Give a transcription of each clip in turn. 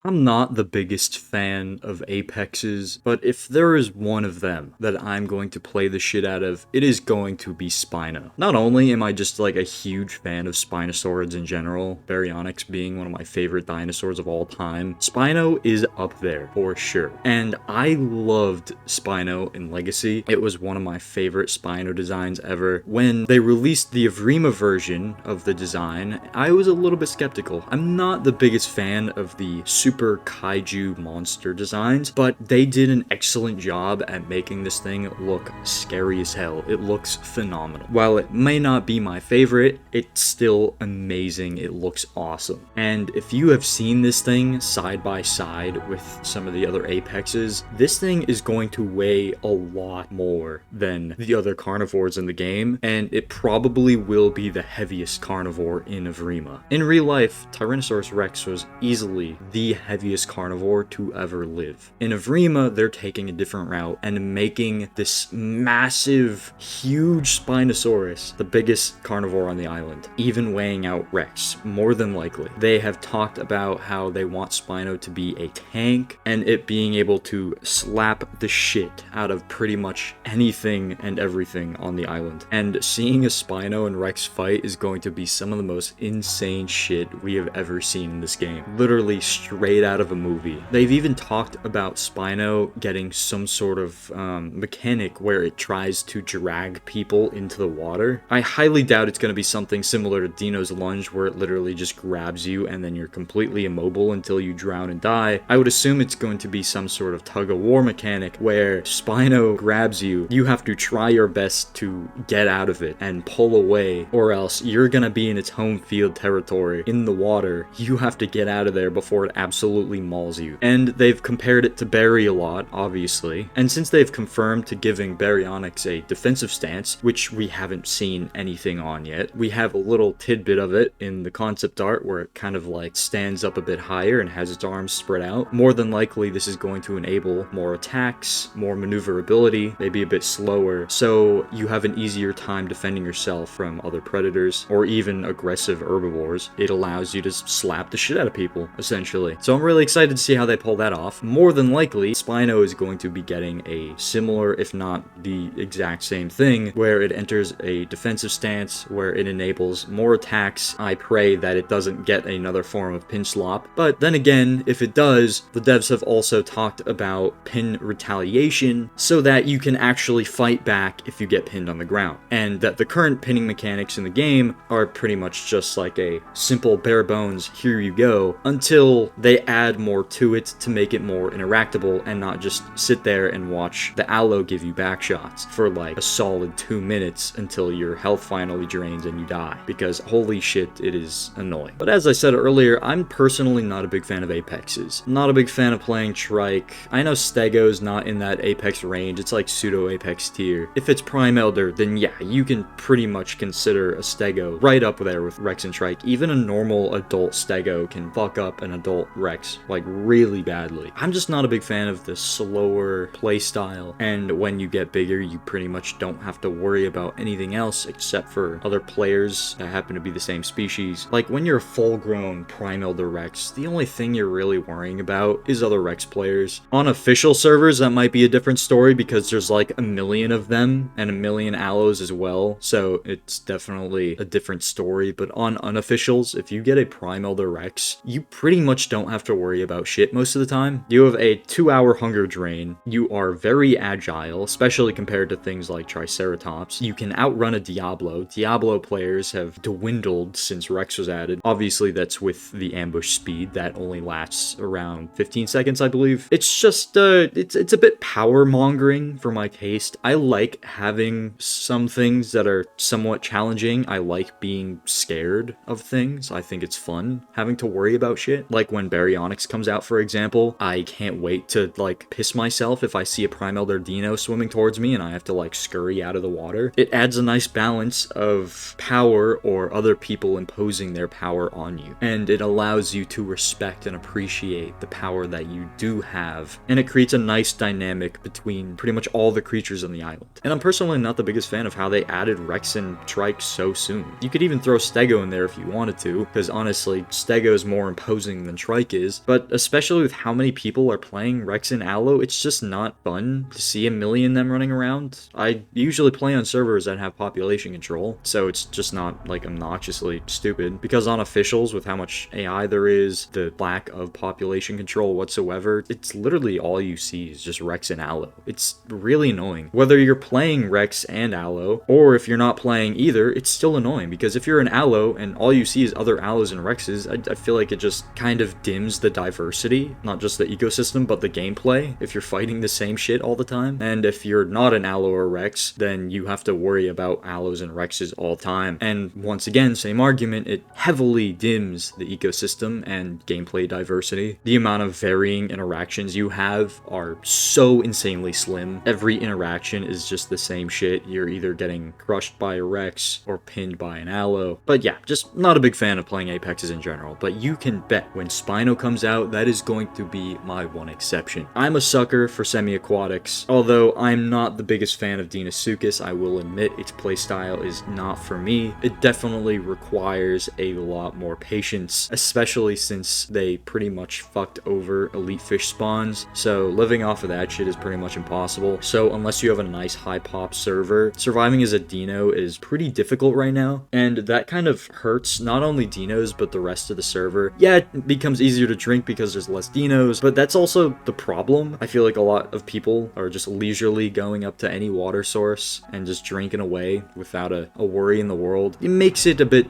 I'm not the biggest fan of Apexes, but if there is one of them that I'm going to play the shit out of, it is going to be Spino. Not only am I just like a huge fan of Spinosaurids in general, Baryonyx being one of my favorite dinosaurs of all time, Spino is up there for sure. And I loved Spino in Legacy. It was one of my favorite Spino designs ever. When they released the Evrima version of the design, I was a little bit skeptical. I'm not the biggest fan of the super kaiju monster designs, but they did an excellent job at making this thing look scary as hell. It looks phenomenal. While it may not be my favorite, it's still amazing. It looks awesome. And if you have seen this thing side by side with some of the other Apexes, this thing is going to weigh a lot more than the other carnivores in the game, and it probably will be the heaviest carnivore in Evrima. In real life, Tyrannosaurus Rex was easily the heaviest carnivore to ever live. In Evrima, they're taking a different route and making this massive, huge Spinosaurus the biggest carnivore on the island, even weighing out Rex, more than likely. They have talked about how they want Spino to be a tank, and it being able to slap the shit out of pretty much anything and everything on the island. And seeing a Spino and Rex fight is going to be some of the most insane shit we have ever seen in this game. Literally straight out of a movie. They've even talked about Spino getting some sort of mechanic where it tries to drag people into the water. I highly doubt it's going to be something similar to Dino's Lunge, where it literally just grabs you and then you're completely immobile until you drown and die. I would assume it's going to be some sort of tug-of-war mechanic where Spino grabs you, you have to try your best to get out of it and pull away, or else you're going to be in its home field territory in the water. You have to get out of there before it absolutely mauls you. And they've compared it to Barry a lot, obviously. And since they've confirmed to giving Baryonyx a defensive stance, which we haven't seen anything on yet, we have a little tidbit of it in the concept art where it kind of like stands up a bit higher and has its arms spread out. More than likely, this is going to enable more attacks, more maneuverability, maybe a bit slower, so you have an easier time defending yourself from other predators or even aggressive herbivores. It allows you to slap the shit out of people, essentially. So I'm really excited to see how they pull that off. More than likely, Spino is going to be getting a similar, if not the exact same thing, where it enters a defensive stance, where it enables more attacks. I pray that it doesn't get another form of pin slop, but then again, if it does, the devs have also talked about pin retaliation so that you can actually fight back if you get pinned on the ground, and that the current pinning mechanics in the game are pretty much just like a simple bare bones here you go, until they add more to it to make it more interactable and not just sit there and watch the aloe give you back shots for like a solid 2 minutes until your health finally drains and you die, because holy shit, it is annoying. But as I said earlier, I'm personally not a big fan of Apexes. I'm not a big fan of playing Trike. I know Stego's not in that Apex range, it's like pseudo-Apex tier. If it's Prime Elder, then yeah, you can pretty much consider a Stego right up there with Rex and Trike. Even a normal adult Stego can fuck up an adult Rex, like really badly. I'm just not a big fan of the slower playstyle, and when you get bigger, you pretty much don't have to worry about anything else except for other players that happen to be the same species. Like when you're a full-grown Prime Elder Rex, the only thing you're really worrying about is other Rex players. On official servers, that might be a different story because there's like a million of them and a million aloes as well, so it's definitely a different story. But on unofficials, if you get a Prime Elder Rex, you pretty much don't have to worry about shit most of the time. You have a 2-hour hunger drain, you are very agile, especially compared to things like Triceratops. You can outrun a Diablo. Diablo players have dwindled since Rex was added. Obviously, that's with the ambush speed that only lasts around 15 seconds, I believe. It's just, it's a bit power mongering for my taste. I like having some things that are somewhat challenging. I like being scared of things. I think it's fun having to worry about shit. Like when Baryonyx comes out, for example, I can't wait to like piss myself if I see a Prime Elder Dino swimming towards me and I have to like scurry out of the water. It adds a nice balance of power or other people imposing their power on you, and it allows you to respect and appreciate the power that you do have, and it creates a nice dynamic between pretty much all the creatures on the island. And I'm personally not the biggest fan of how they added Rex and Trike so soon. You could even throw Stego in there if you wanted to, because honestly, Stego is more imposing than Trike is, but especially with how many people are playing Rex and Aloe, it's just not fun to see a million of them running around. I usually play on servers that have population control, so it's just not like obnoxiously stupid, because on officials, with how much AI there is, the lack of population control whatsoever, it's literally all you see is just Rex and Aloe. It's really annoying. Whether you're playing Rex and Aloe, or if you're not playing either, it's still annoying, because if you're an Aloe and all you see is other Aloes and Rexes, I feel like it just kind of dims the diversity, not just the ecosystem, but the gameplay, if you're fighting the same shit all the time. And if you're not an Aloe or Rex, then you have to worry about Aloes and Rexes all the time. And once again, same argument, it heavily dims the ecosystem and gameplay diversity. The amount of varying interactions you have are so insanely slim. Every interaction is just the same shit. You're either getting crushed by a Rex or pinned by an Aloe. But yeah, just not a big fan of playing Apexes in general. But you can bet when Spino comes out, that is going to be my one exception. I'm a sucker for semi-aquatics. Although I'm not the biggest fan of Deinosuchus, I will admit its playstyle is not for me. It definitely requires a lot more patience, especially since they pretty much fucked over elite fish spawns. So living off of that shit is pretty much impossible. So unless you have a nice high pop server, surviving as a Dino is pretty difficult right now. And that kind of hurts not only Dinos, but the rest of the server. Yeah, it becomes easier to drink because there's less Dinos, but that's also the problem. I feel like a lot of people are just leisurely going up to any water source and just drinking away without a worry in the world. It makes it a bit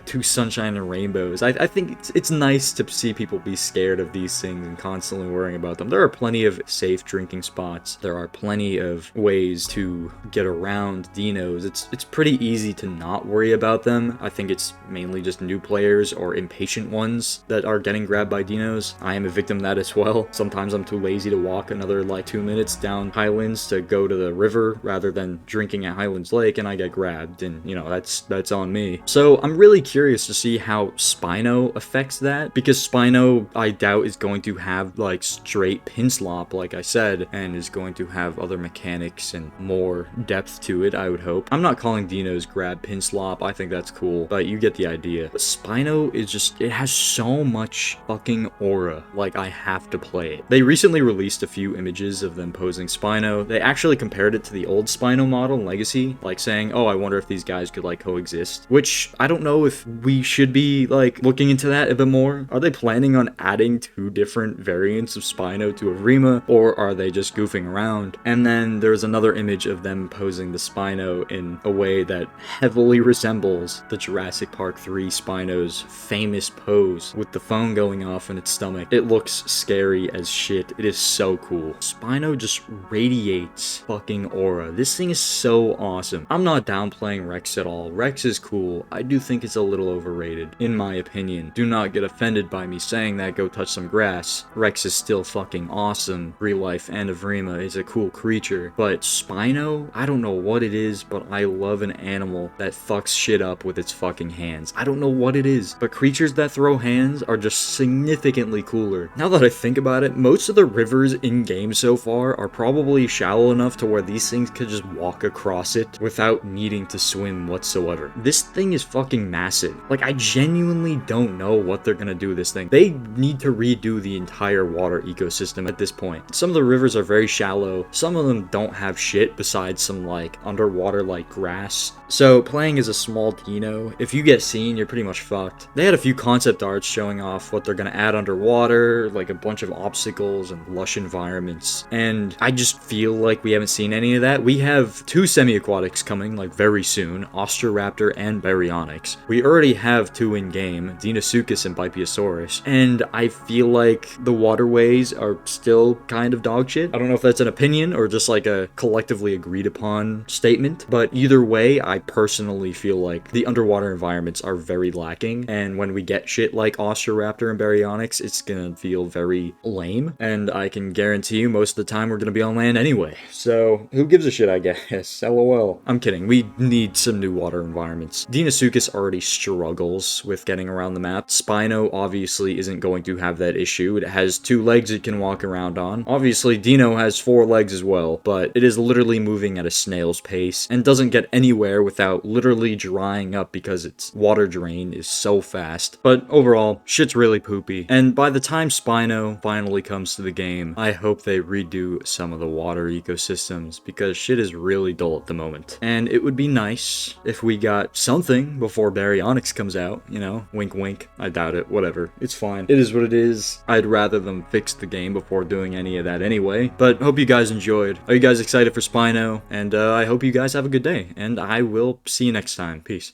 too sunshine and rainbows. I think it's nice to see people be scared of these things and constantly worrying about them. There are plenty of safe drinking spots. There are plenty of ways to get around Dinos. It's pretty easy to not worry about them. I think it's mainly just new players or impatient ones that are getting grabbed by Dinos. I am a victim of that as well. Sometimes I'm too lazy to walk another like 2 minutes down Highlands to go to the river rather than drinking at Highlands Lake, and I get grabbed, and you know, that's on me. So I'm really curious to see how Spino affects that, because Spino, I doubt, is going to have like straight pin slop, like I said, and is going to have other mechanics and more depth to it, I would hope. I'm not calling Dinos grab pin slop, I think that's cool, but you get the idea. But Spino is just, it has so much fucking aura, like I have to play it. They recently released a few images of them posing Spino. They actually compared it to the old Spino model in Legacy, like saying, oh, I wonder if these guys could like coexist, which I don't know if we should be like looking into that a bit more. Are they planning on adding 2 different variants of Spino to Evrima, or are they just goofing around? And then there's another image of them posing the Spino in a way that heavily resembles the Jurassic Park 3 Spino's famous pose with the phone going off in its stomach. It looks scary as shit. It is so cool. Spino just radiates fucking aura. This thing is so awesome. I'm not downplaying Rex at all. Rex is cool. I do think it's a little overrated, in my opinion. Do not get offended by me saying that. Go touch some grass. Rex is still fucking awesome. Real life and Evrima is a cool creature. But Spino, I don't know what it is, but I love an animal that fucks shit up with its fucking hands. I don't know what it is, but creatures that throw hands are just significantly cooler. Now that I think about it, most of the rivers in game so far are probably shallow enough to where these things could just walk across it without needing to swim whatsoever. This thing is fucking massive. Like, I genuinely don't know what they're gonna do with this thing. They need to redo the entire water ecosystem at this point. Some of the rivers are very shallow. Some of them don't have shit besides some like underwater like grass. So playing as a small Dino, if you get seen, you're pretty much fucked. They had a few concept arts showing off what they're gonna add underwater, like a bunch of obstacles and lush environments. And I just feel like we haven't seen any of that. We have 2 semi-aquatics coming like very soon, Osteoraptor and Baryonyx. We already have 2 in game, Deinosuchus and Bipiosaurus. And I feel like the waterways are still kind of dog shit. I don't know if that's an opinion or just like a collectively agreed upon statement, but either way, I personally feel like the underwater environments are very lacking, and when we get shit like Osteoraptor and Baryonyx, it's gonna feel very lame, and I can guarantee you most of the time we're gonna be on land anyway, so who gives a shit, I guess. LOL. I'm kidding, we need some new water environments. Deinosuchus already struggles with getting around the map. Spino obviously isn't going to have that issue. It has 2 legs it can walk around on. Obviously Dino has 4 legs as well, but it is literally moving at a snail's pace and doesn't get anywhere without literally drying up because its water drain is so fast. But overall, shit's really poop. poopy. And by the time Spino finally comes to the game, I hope they redo some of the water ecosystems, because shit is really dull at the moment. And it would be nice if we got something before Baryonyx comes out, you know? Wink wink. I doubt it. Whatever. It's fine. It is what it is. I'd rather them fix the game before doing any of that anyway. But hope you guys enjoyed. Are you guys excited for Spino? And I hope you guys have a good day. And I will see you next time. Peace.